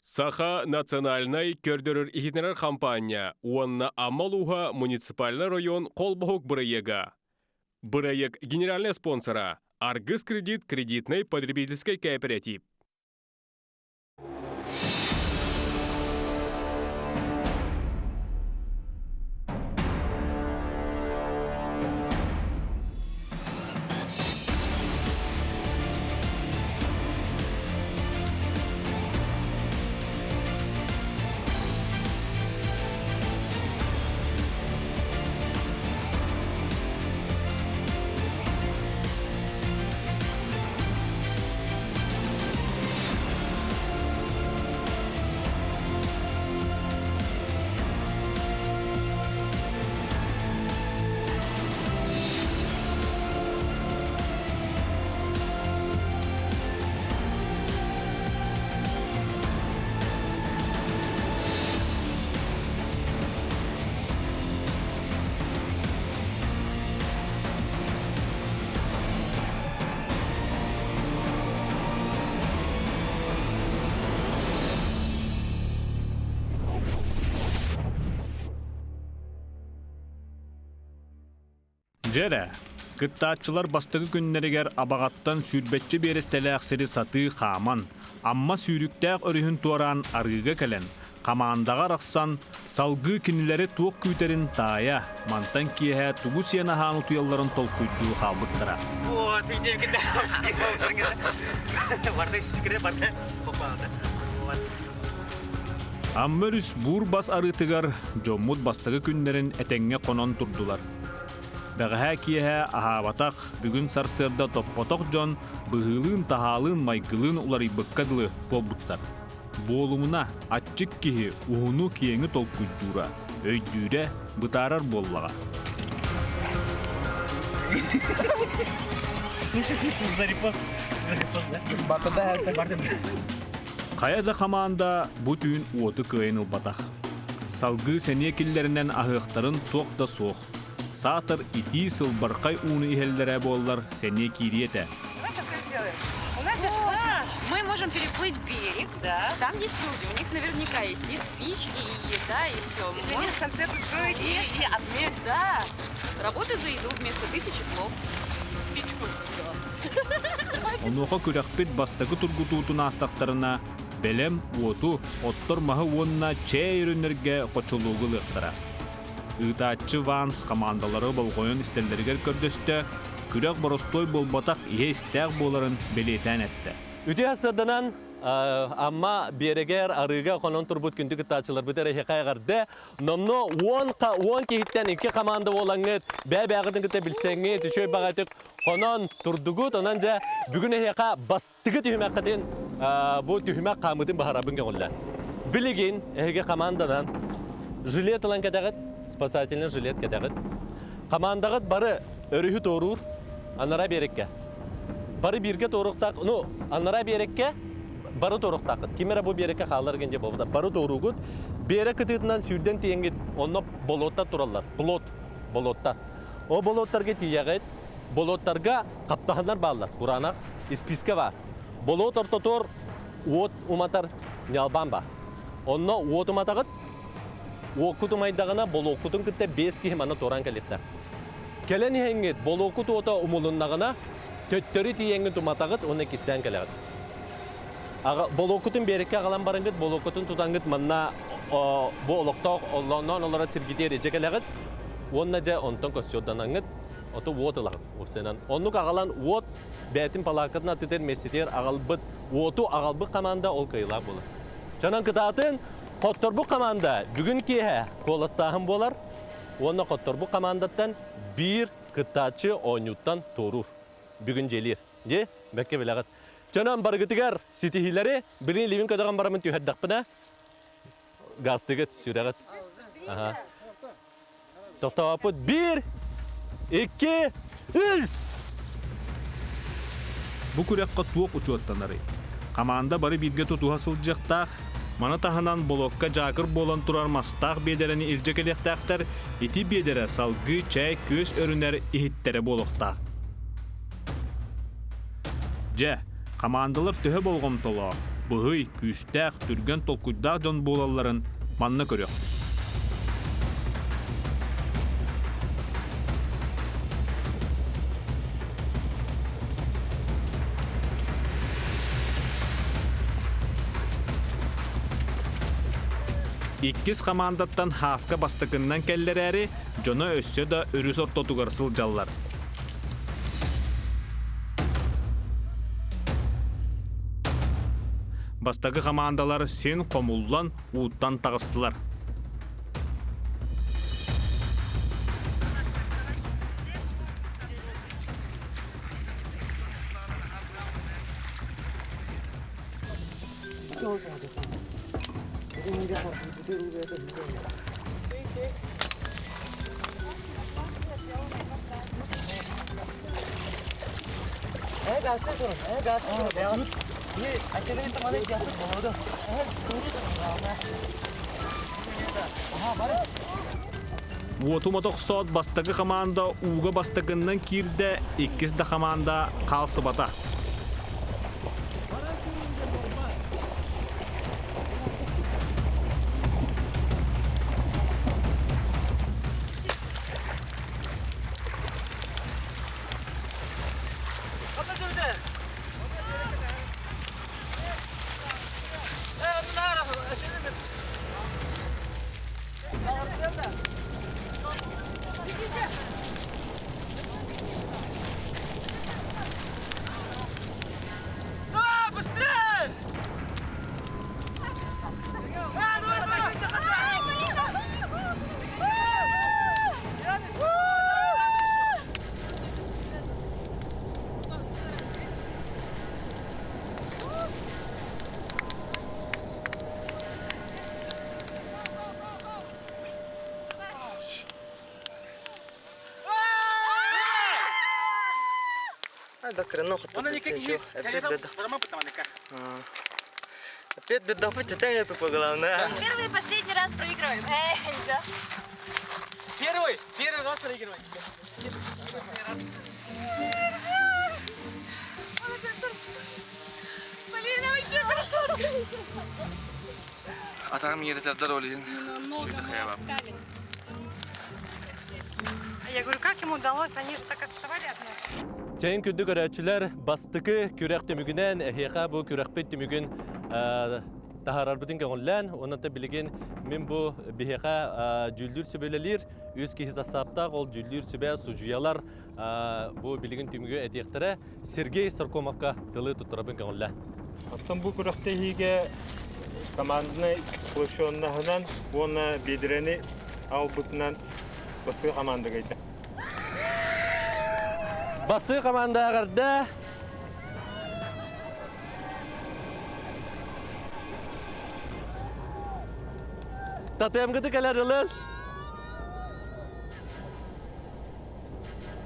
Саха национальный көрдөрөр ихинерер компания, уанна Амалуха муниципальный район колбохук бұрайега. Бұрайег генеральный спонсора Аргыс кредит кредитный потребительский кооператив. Жәрі, кыттаатчылар бастығы күннерігер абағаттан сүрбетчі берестелі ақсыры саты қаман, амма сүйріктәқ өріхін туаран арғыға кәлін, қамандаға рақсан, салғы күнілері туық күйтерін тая, мантан киеге тугу сена хану туялларын толкуйду қалбыттыра. Вот, идем Аммөріс бұр бас арытыгар, жоммут бастығы күннерін әтәңге қонон тұрдылар. Бәғәһә киеһә аһабатақ бүгін сарсырда топпотоқ жон бұғылын тахалын майгылын улары бұққадылы болбуттар. Болумына атчык киһи уһуну киеңі толкуйдура, өйдүүрә бұтарар боллаға. Қаяда қаманда бұ түйін уоты күйін ұлбатақ. Салғы сәне келлерінен ахықтарын тоқта соқ. Сатыр ити сылбарқай уны ихеллере боллар сәне кириете. Давайте все сделаем. У нас мы можем переплыть берег, да. Там есть люди, у них наверняка есть и спички, и еда, и все. И концерт устроить, и обмен. Да. Работа за еду вместо 1000 плов. Спичку. Онуға күрәқпет бастағы тұргутуутун астақтарына белем уоту оттор мағы онна чәй үрінерге қочылуғы лықтыра. Үтәтчі Ванс командалары болғойын істелдергер көрдөсті, күрәк боростой болбатақ ие істәқ боларын белетән әтті. Үте асырданан, амма берегер арыға қонон тұрбут күндік үтәтчілер бұтері хекайғарды, номно 10 кейттен 2 команда болаңыз, бәбәғыдың күтті білсеңіз, үшөй бағайтық қонон тұрдығыт, онан жа бүгін хека бастығы түйімәққатын бұл түйімәқ қамытын бағарабын кеғылдан. Білігін әйге командадан жилет алан кәдәғыт, спасательный жилет кәдәғыт. Командағыт бары өріхі торур, анара берекке. Бары бірге торуқтақ, анара берекке, бары торуқтақыт. Кемері бұл берекке қалар кенде болуда. Бары торуғыт, берек күтетінен сүйден тейінгет, онна болотта тұралар. Болотта. О болоттарға тейегет, болоттарға қаптағандар бағылар. Құранақ, исписке бар. Болот ортотор, уот уматар нялбан ба. Онна уот уматағыт, оқыту майдағына бол оқытын күтті 5 кейім ана торан кәлеттер. Кәлен еңгет бол оқыту ота умылыннағына төттері тейеңгін тұматағыт, оны кестен кәлегіт. Бол оқытын берекке ағалан барыңгыт, бол оқытын тұтаңгыт манна бұл олықтақ олғаннан олара сіргетер еже кәлегіт, онна жа онтан көсиоданаңгыт, оты уотылағыт. Оннық ағалан уот бәтін палақытына тетер месетер ағалбыт, уоту ағалбы қаманда ол кайылақ болы. Жанан кытатын Қотторбу команда бүгін кеге коластағын болар. Оны Қотторбу командаттан бір кыттачы ойнуттан торур. Бүгін желер. Де? Бәкке білағыт. Жанан барғытығар сетихилері бірін левин көдіған барамын түйхәддақпына. Гастығыт, сүрәғыт. Тоқтавапыт 1, 2, 3. Бұ күрәққа туық ұчуаттанары. Команда бары бірге тұтуға сылжақтақ, Мана таханан болокка жакыр болан турар мастақ бедерені илжекелектақтар, ити бедері салгы, чай, көз өрінер ихиттері болуқтақ. Же, командалар төһө болгом толо. быһый, күстәк, түргән толкуйдақ жон болаларын манна көрөк. Иккис командаттан хаска бастыкыннан келлерәри, жоно өссө да өрүс ортотугарсыл жаллар. Бастагы командалар сен комуллан уттан тагыстылар. Уотуматок сот бастагы команда уга бастагыннан кирде, иккис да команда калсыбата. Опять беда, потянем по главное. Первый и последний раз проигрываем. Первый раз проигрываем. Блин, вообще красотка. А там едет дороги. Я говорю, как ему удалось? Они же так отставали от нас. Çayın kündü görəçilər bastıqı kürək tümügünən əhiqa bu kürəkpet tümügün tahararbıdın qəğunlən. Onun da bilgin min bu bihiqa cüldür sübelelir. Üz ki hizasaptaq ol cüldür sübe sucuyalar bu bilgin tümügü etiqtire Sergey Sarkomovka tılı tutturabın qəğunlən. Аттан бу күрәктәһиге команданы сплошённахынан оны бедрени албытынан басты командага итә. Bası komanda qarda. Tatayam gıdı kalan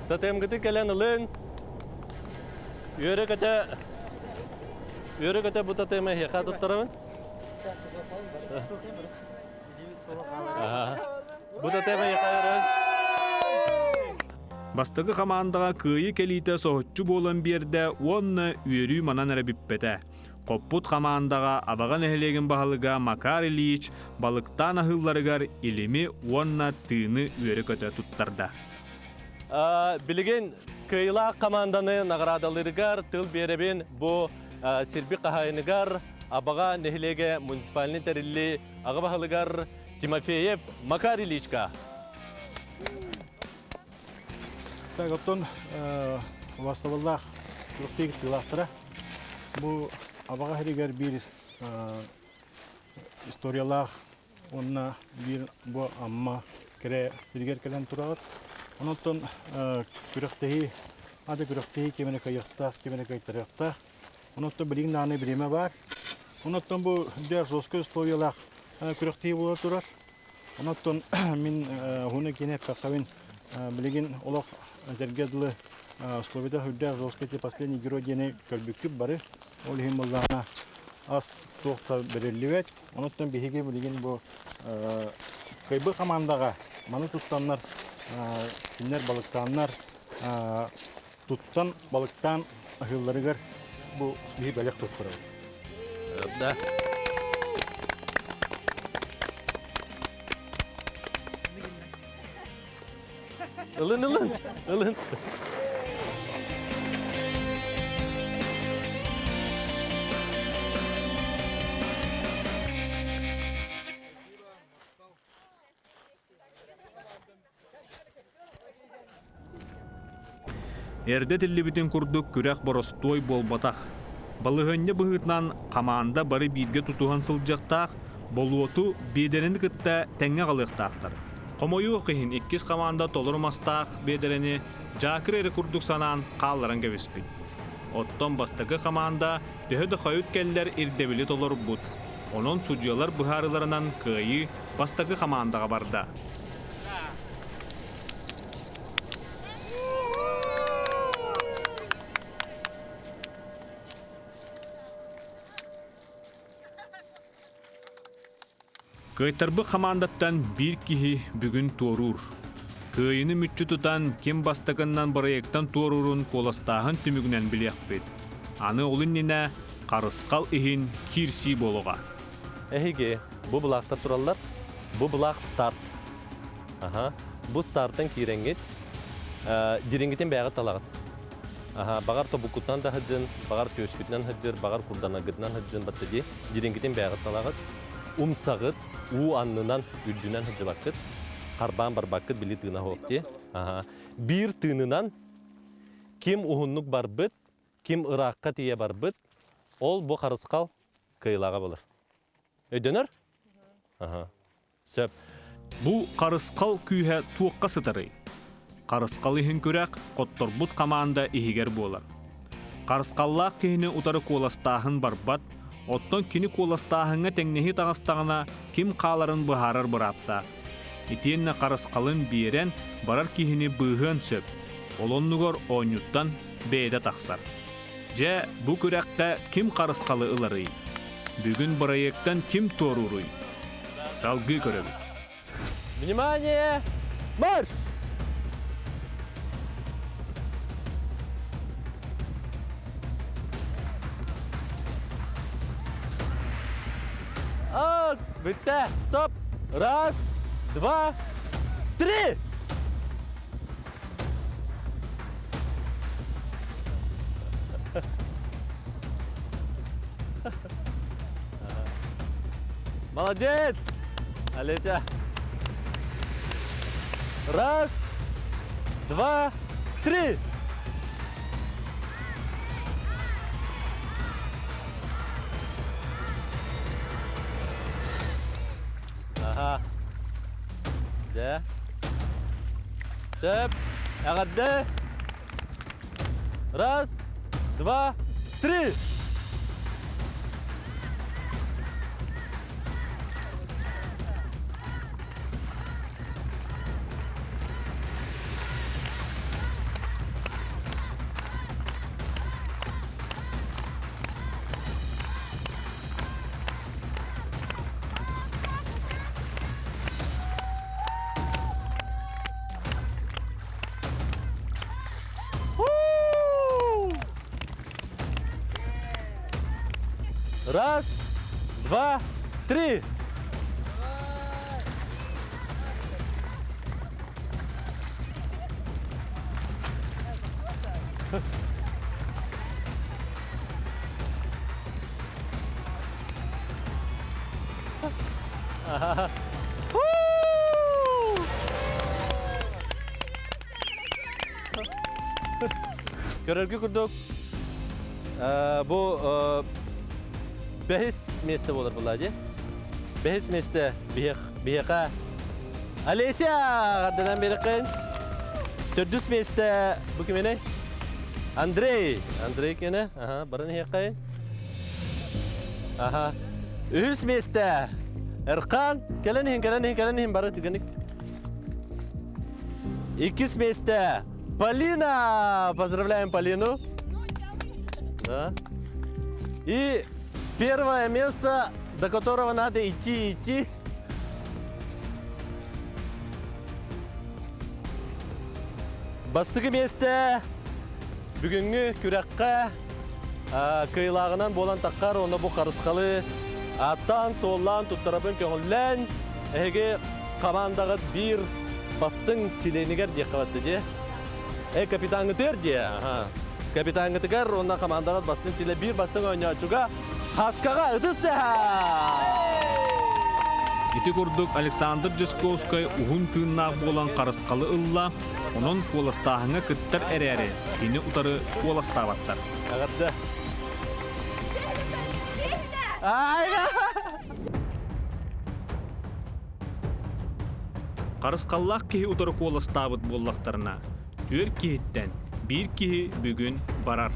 Tatayam gıdı kalan alın. Yürü kata bu tatayama hiyaka tuttarabın. Bu tatayama hiyaka yürü. Бастагы командаға кыйы келите соһутчу болан берде онна үйөрүү манан эребиппете. Коппут командаға абаган эхлеген баһалыга Макар Ильич балыктан ахылларыгар илими онна тыыны үйөрө көтө туттарда. Билген кыйла команданы наградалырыгар тыл беребин бу Серби кахайныгар абага нехлеге муниципальный терилли ага баһалыгар Тимофеев Макар Ильичка. Так, оттон ваставаллах туртик тылахтара. Бу абага херигер бир историялах онна бир бу амма кере биргер келен турат. Онтон күрәктәһи ады күрәктәһи кемене кайыкта, кемене кайтаракта. Онтон билин наны биреме бар. Онтон бу дер жоско историялах күрәктәһи була турар. Онтон мин хуны кине пакавин билин олох Зергедлы условида хүддә жоско последний герой дене көлбүкүп бары. Ол хималлана ас тохта берилибет. Онтон биһиге билин бу кайбы командага маны туттаннар кинер балыктаннар туттан балыктан ахылларыгар бу бии белек туттурабыт. Да. Ылын. Эрде тиллибитин курдук күрәк боростой болбатах. Балыгынне быгытнан камаанда бары бирге тутухан сылжактаах, болуоту бедерини кытта тәңге қалықтақтыр. Комою кыйын иккис камаанда толурмастаах бедерини жакыр эри курдук санаан каалларын кебиспит. Оттон бастакы камаанда төһөдө хойут келлер ирдебили толорбут. Онон судьялар быхарыларынан кыйы бастакы камаандага барда. Кыйтарбы командаттан бир кихи бүгүн туорур. Кыйыны мүччү тутан кем бастаканнан барайыктан туорурун коластаһын түмүгүнен билиякпит. Аны олуннина карыскал ихин кирси болуга. Эхиге, бу булакта тураллар. Бу булак старт. Бу старттан киренгет. Диренгетен бәгы талагат. Багар тобукутан да хаджын, багар төскүтнен хаджыр, багар курдана гытнан хаджын баттыди. Диренгетен бәгы талагат. Умсагыт, у аннынан үддүнен хаджыбакыт. Карбан барбакыт били тыына хопти. Бир тыынынан ким ухуннук барбыт, ким ыракка тие барбыт, ол бу карыскал кыйлага болар. Өйдөнөр? Сөп. Бу карыскал күйһә туокка сытырый. Карыскал ихин күрәк котторбут камаанда ихигер болар. Карыскаллаак кихини утары коластаахын барбат, оттон кини коластаахынга теңнехи тагыстагына ким кааларын быхарар бырапта. Итиенне карыскалын биерен барар кихини быыгын сөп. Олоннугор оонюттан бейде тахсар. Же бу күрәккә ким карыскалы ыларый? Бүгүн барайыктан ким торуруй? Салгы көрөбү. Внимание! Марш! Бітті! Стоп! Раз, два, три! Молодец! Олеся! Раз, два, три! Да. Сөп. Ағадды. Раз, два, три. Раз, два, три. Көрөргө күрдүк. Бу бехис месте болар булади. Бехис месте бияка. Олеся, гаддан берекин. Төрдүс месте бу кимене? Андрей кене. Барын хекайын. Үс месте. Эркан, келенин бары тигеник. Икис месте. Полина! Поздравляем Полину. Да. И первое место, до которого надо идти. Бастығы месте бүгінгі күрәкқа Kıyılağından bolan takkar, onu bu karıskalı attan sollan tuttarapın köngüllen. Ege komandağı bir bastın çileğiniger diye kavattı diye. Kapitan Gıtır diye. Kapitan Gıtır, ondan komandağı bastın çile bir bastın oynayaçuga. Haskaga ödüs de. Ити курдук Александр Жесковскай ухун тыыннаах болан карыскалы ылла, онон куоластаахыңа кыттар эрээри, кини утары куоластаабаттар. Агадда. Карыскаллаах киһи утары куоластаабыт буоллахтарына, түөр киһиттен бир киһи бүгүн барар.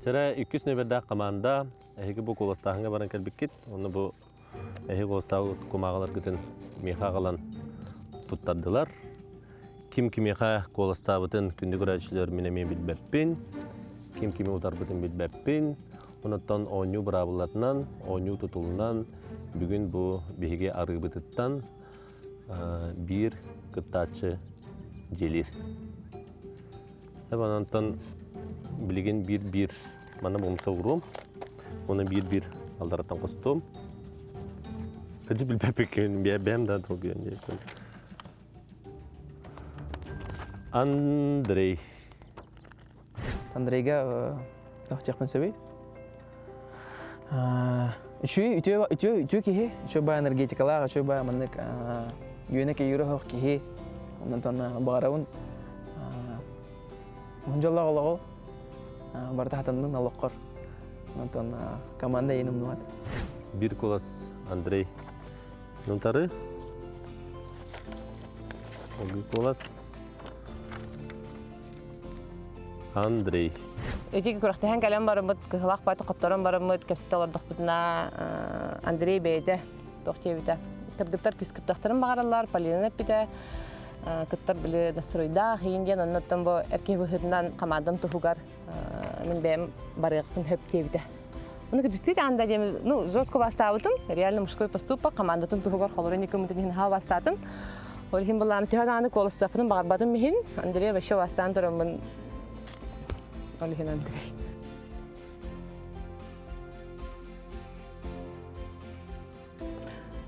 Çere 200 nöbette komanda, bu kolastağına baran kelbikit, onu bu kolastağı kumağalar giden miha kalan tuttardılar. Kim miha kolastağı bütün kündük öğrenciler minemi bilbeppin, kim utar bütün bilbeppin, ondan onyu bravolarından, onyu tutulunan bugün bu bihige arı bıtıttan bir kıtaçı gelir. Ondan bilgin bir mana bomsa vurum, onu bir aldaratan kostum. Kaçı bilbepekün benim de çok iyi. Andrei. Андрейга тахчакмын сөбүй. Үтүү кихи, үчөө ба энергетикалаага, үчөө ба мындык үйөнөк үйрөх кихи. Ондан бараун онжоллаголого барда хатандын алоккор. Ондан команда еним нуат. Bir kolas Andrei. Nuntarı. O bir kolas Andrei. Эти күрәхтәһән каләм барымыт, кылак баты каптаран барымыт, капситалар дохбутна Андрей бейде тохтебите. Кырдыктар күскөттәхтәрен багаралар, Полина бите. Кыттар биле настройда, хинден оннан бу эркек быһыдынан командам тухугар, мен бем барыгын хөптебите. Уны действительно анда дем, ну, жестко бастаутым, реально мужской поступок, командатын тухугар холорникым дин ха бастатым. Олхим булам тәһәдәне колыстапын багарбадым мин, Андрей башы бастан торымын. Олхин Андрей.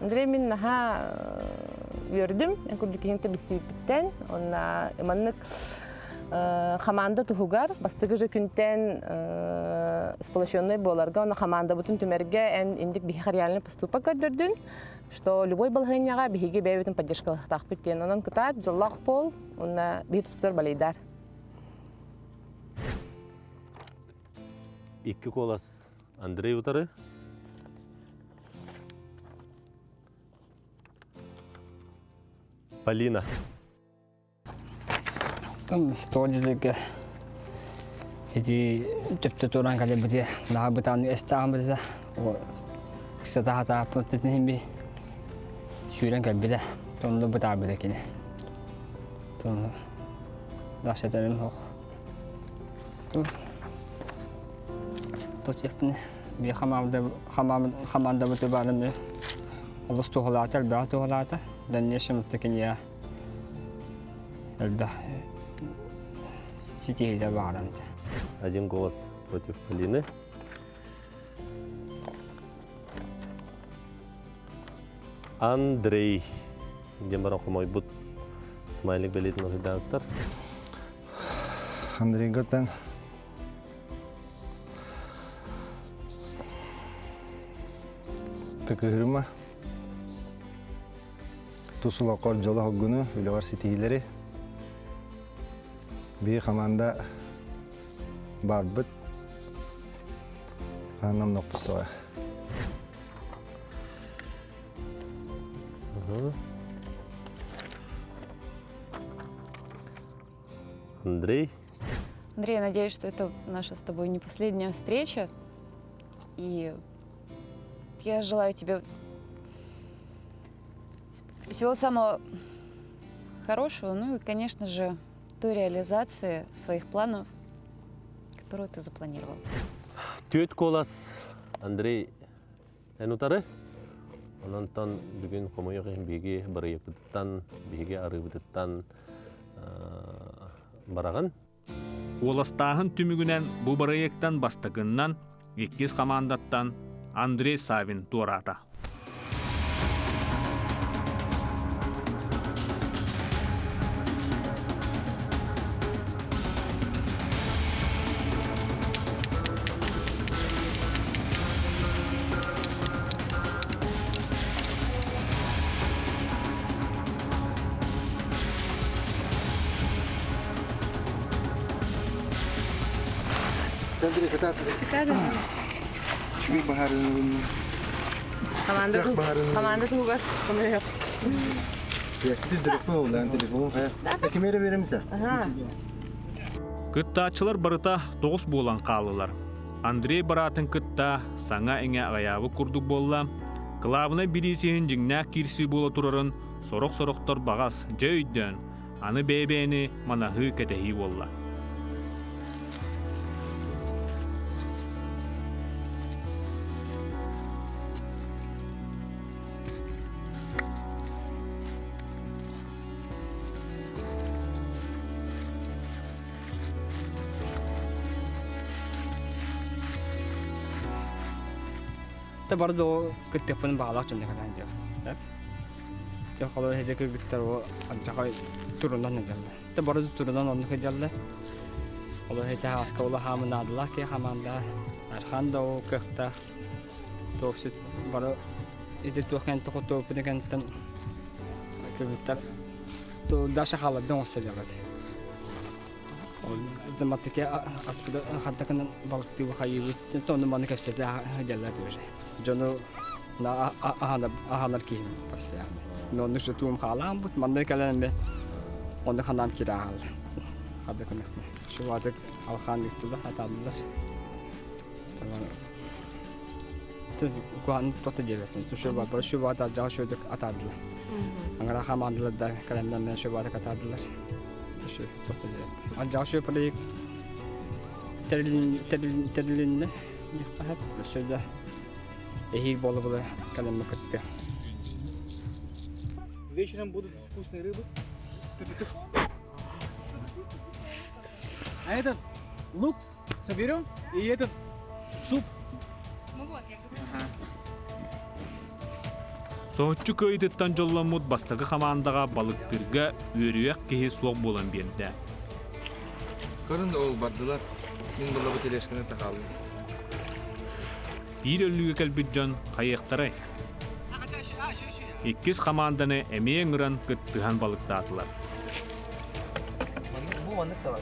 Андрей мен наха gördüm. Ben kurdukiyente bisipten. Ona emanlık команда тухугар. Бастыгы күнтен сполощенный боларга. Ona команда bütün tümerge en indik bir реальный поступок gördürdün. Что любой балханяга биһиге бәбетин поддержка тахпит тен. Онан кытат жоллах пол. Ona bir спор балайдар. İki kolas Andrei utarı. Полина. Тоодилеге эти төптө туран кале бите набытан эстаган бите о ксатата путтин би шүрен калбиде тонду бутар биде кине тон дашатарым хок тотепне би хамамда бите барым олус тухалата алба тухалата дальнейшем такие алба сетей добавлен. Один голос против Полины. Андрей. Дембара хомойбут смайлик белетін редактор. Андрей Готен. Тыкырыма. Тусулақор жолы хоғыны үлігар сетейлері. Бей команда барбыт. Қанам ноппысыға. Андрей. Андрей, я надеюсь, что это наша с тобой не последняя встреча. И я желаю тебе всего самого хорошего, ну и, конечно же, той реализации своих планов, которую ты запланировал. Түйет колас Андрей энутары. Онантан бүгін қомойық беге барайықпыдыттан, беге арыбыдыттан бараған. Оластағын түмігінен бұл барайықтан бастығыннан, еккіз командаттан Андрей Савин туарата. Андрей, катады. Чуй бахарын. Команда тугар. Яқты телефон олдан телефон. Кемері береміз. Кыттачылар барыта 9 болан қалылар. Андрей баратын кытта саңа әңе ағаявы күрдік болла. Кылабына біресейін жіңнәк кирсі бола тұрарын сорық-сорықтар бағас жөйден. Аны бәйбәйіні манағы кәтәхи болла. Та бардо кыттепен багалак жөнү кадан жеп. Та холо хеде кыттар о анчакай турунан нелде. Та бардо турунан онны кыдалды. Холо хете аскола хамнадла ке хаманда арханда о кыхта токсит бара иде токен тохото пенегентен кыттар то даша халадан осалады. Заматике аспида хаттакан балыкты вахайы тонны маны кепсете хаjallat уже. Жоно на аханар ким постоянно. Но нужно туум халам бут маны каланбе. Он ханам кирал. Хадакан. Шуватык алхан иттила хатадылар. Тамам. Ты куан тота делесин. Ты шуба бар шубата жаа шудык атадылар. Аңара хамандылар да календан шубата катадылар. Şu tutacak. Ancak şu parayı terlinle yıkayıp şöyle ehil bolu kalemi kıttı. Вечером будут вкусные рыбы. А этот лук соберем и этот суп. Ну вот, я говорю. Ага. Соғытчы көйдеттен жолламуд бастығы командаға балықтырға өріяқ кеге соқ болан берді. Көрінді ол бардылар. Мен бұлы бұт елешкіні тақалым. Bir өлігі кәлбіджан қайықтары. Еккіз команданы әмең ұран күттіған балықты атылар. Bu manlık da var.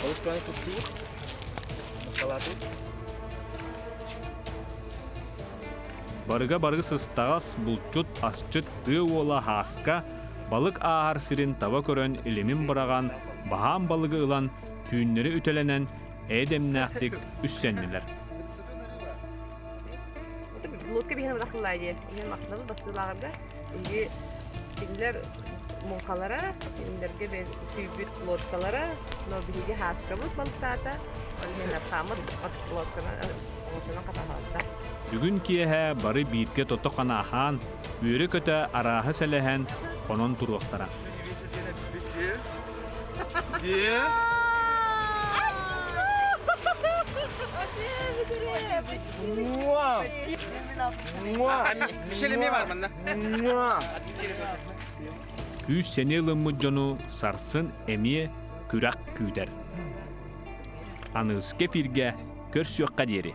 Balık tane tuttuğu. Bakalım. Барыға сыстағас бұлчут асчыт тығы ола хаска балық ағар сирин таба көрін илемін бұраған бағам балығы ұлан түйінлері үтеленен әдемнәқтік үссеннелер. Лодка бейін бұрақылай дел. Мен мақтынабы бастылағырда. Үйге сеңдер мұңқалара, сеңдерге бен түйбіт лодкалара, но бейге хаска бұд балықтата. Ол мен апқамыд лодкана оңысынан қатағалықта. Бүгін киеһә бары биитке тотоқан ахан, үйрі көті арағы сәліхән қонон тұруқтара. Үс сене ылыммы жону сарсын эмие күрак күйдер. Аныске фирге көрсөкка дери.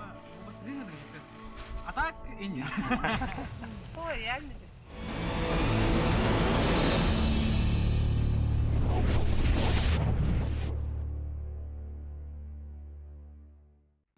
А так и нет. Ой, реально.